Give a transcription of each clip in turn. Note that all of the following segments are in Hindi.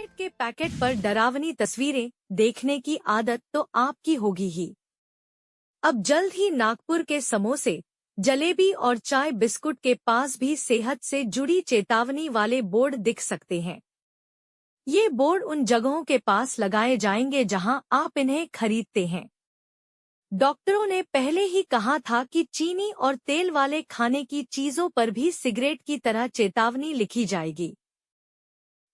सिगरेट के पैकेट पर डरावनी तस्वीरें देखने की आदत तो आपकी होगी ही। अब जल्द ही नागपुर के समोसे, जलेबी और चाय बिस्कुट के पास भी सेहत से जुड़ी चेतावनी वाले बोर्ड दिख सकते हैं। ये बोर्ड उन जगहों के पास लगाए जाएंगे जहां आप इन्हें खरीदते हैं। डॉक्टरों ने पहले ही कहा था कि चीनी और तेल वाले खाने की चीजों पर भी सिगरेट की तरह चेतावनी लिखी जाएगी।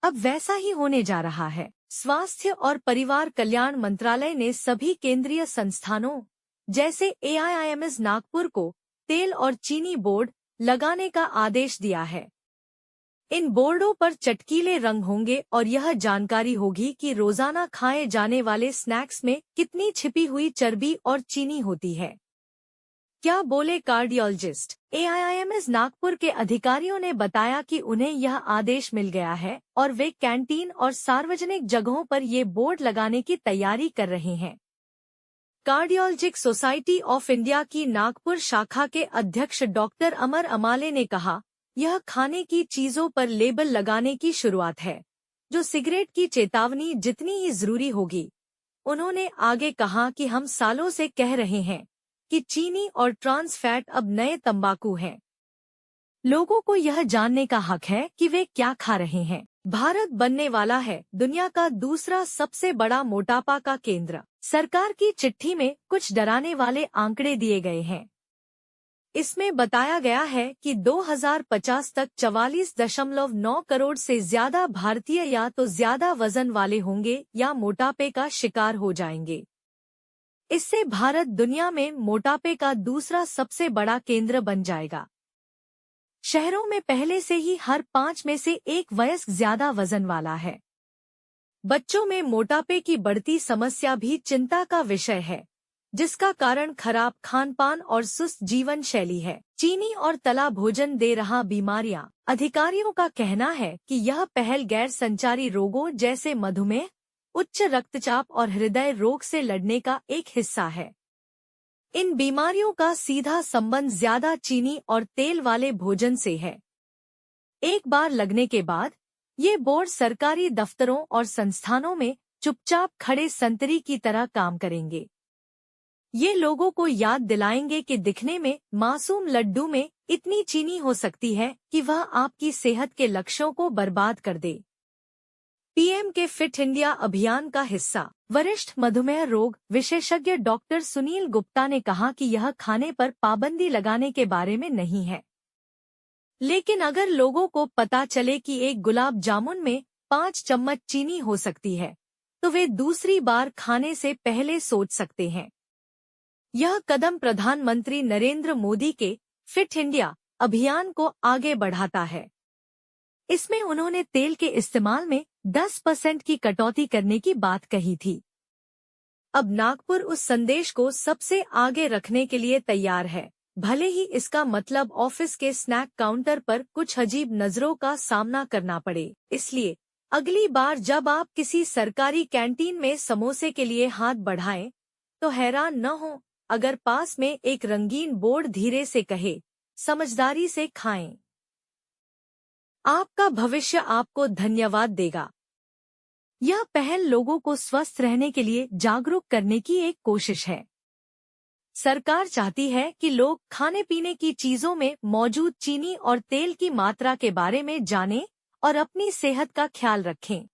अब वैसा ही होने जा रहा है। स्वास्थ्य और परिवार कल्याण मंत्रालय ने सभी केंद्रीय संस्थानों जैसे AIIMS नागपुर को तेल और चीनी बोर्ड लगाने का आदेश दिया है। इन बोर्डों पर चटकीले रंग होंगे और यह जानकारी होगी कि रोजाना खाए जाने वाले स्नैक्स में कितनी छिपी हुई चर्बी और चीनी होती है। क्या बोले कार्डियोलॉजिस्ट? AIIMS नागपुर के अधिकारियों ने बताया कि उन्हें यह आदेश मिल गया है और वे कैंटीन और सार्वजनिक जगहों पर ये बोर्ड लगाने की तैयारी कर रहे हैं। कार्डियोलॉजिक सोसाइटी ऑफ इंडिया की नागपुर शाखा के अध्यक्ष डॉक्टर अमर अमाले ने कहा, यह खाने की चीजों पर लेबल लगाने की शुरुआत है, जो सिगरेट की चेतावनी जितनी ही जरूरी होगी। उन्होंने आगे कहा कि हम सालों से कह रहे हैं कि चीनी और ट्रांस फैट अब नए तंबाकू हैं। लोगों को यह जानने का हक है कि वे क्या खा रहे हैं। भारत बनने वाला है दुनिया का दूसरा सबसे बड़ा मोटापा का केंद्र। सरकार की चिट्ठी में कुछ डराने वाले आंकड़े दिए गए हैं। इसमें बताया गया है कि 2050 तक 44.9 करोड़ से ज्यादा भारतीय या तो ज्यादा वजन वाले होंगे या मोटापे का शिकार हो जाएंगे। इससे भारत दुनिया में मोटापे का दूसरा सबसे बड़ा केंद्र बन जाएगा। शहरों में पहले से ही हर 5 में से एक वयस्क ज्यादा वजन वाला है। बच्चों में मोटापे की बढ़ती समस्या भी चिंता का विषय है, जिसका कारण खराब खानपान और सुस्त जीवन शैली है। चीनी और तला भोजन दे रहा बीमारियां। अधिकारियों का कहना है कि यह पहल गैर संचारी रोगों जैसे मधुमेह, उच्च रक्तचाप और हृदय रोग से लड़ने का एक हिस्सा है। इन बीमारियों का सीधा संबंध ज्यादा चीनी और तेल वाले भोजन से है। एक बार लगने के बाद ये बोर्ड सरकारी दफ्तरों और संस्थानों में चुपचाप खड़े संतरी की तरह काम करेंगे। ये लोगों को याद दिलाएंगे कि दिखने में मासूम लड्डू में इतनी चीनी हो सकती है कि वह आपकी सेहत के लक्ष्यों को बर्बाद कर दे। PM के फिट इंडिया अभियान का हिस्सा वरिष्ठ मधुमेह रोग विशेषज्ञ डॉक्टर सुनील गुप्ता ने कहा कि यह खाने पर पाबंदी लगाने के बारे में नहीं है, लेकिन अगर लोगों को पता चले कि एक गुलाब जामुन में 5 चम्मच चीनी हो सकती है, तो वे दूसरी बार खाने से पहले सोच सकते हैं। यह कदम प्रधानमंत्री नरेंद्र मोदी के फिट इंडिया अभियान को आगे बढ़ाता है। इसमें उन्होंने तेल के इस्तेमाल में 10% की कटौती करने की बात कही थी। अब नागपुर उस संदेश को सबसे आगे रखने के लिए तैयार है, भले ही इसका मतलब ऑफिस के स्नैक काउंटर पर कुछ अजीब नजरों का सामना करना पड़े। इसलिए अगली बार जब आप किसी सरकारी कैंटीन में समोसे के लिए हाथ बढ़ाएं, तो हैरान न हो अगर पास में एक रंगीन बोर्ड धीरे से कहे, समझदारी से खाएं। आपका भविष्य आपको धन्यवाद देगा। यह पहल लोगों को स्वस्थ रहने के लिए जागरूक करने की एक कोशिश है। सरकार चाहती है कि लोग खाने पीने की चीजों में मौजूद चीनी और तेल की मात्रा के बारे में जानें और अपनी सेहत का ख्याल रखें।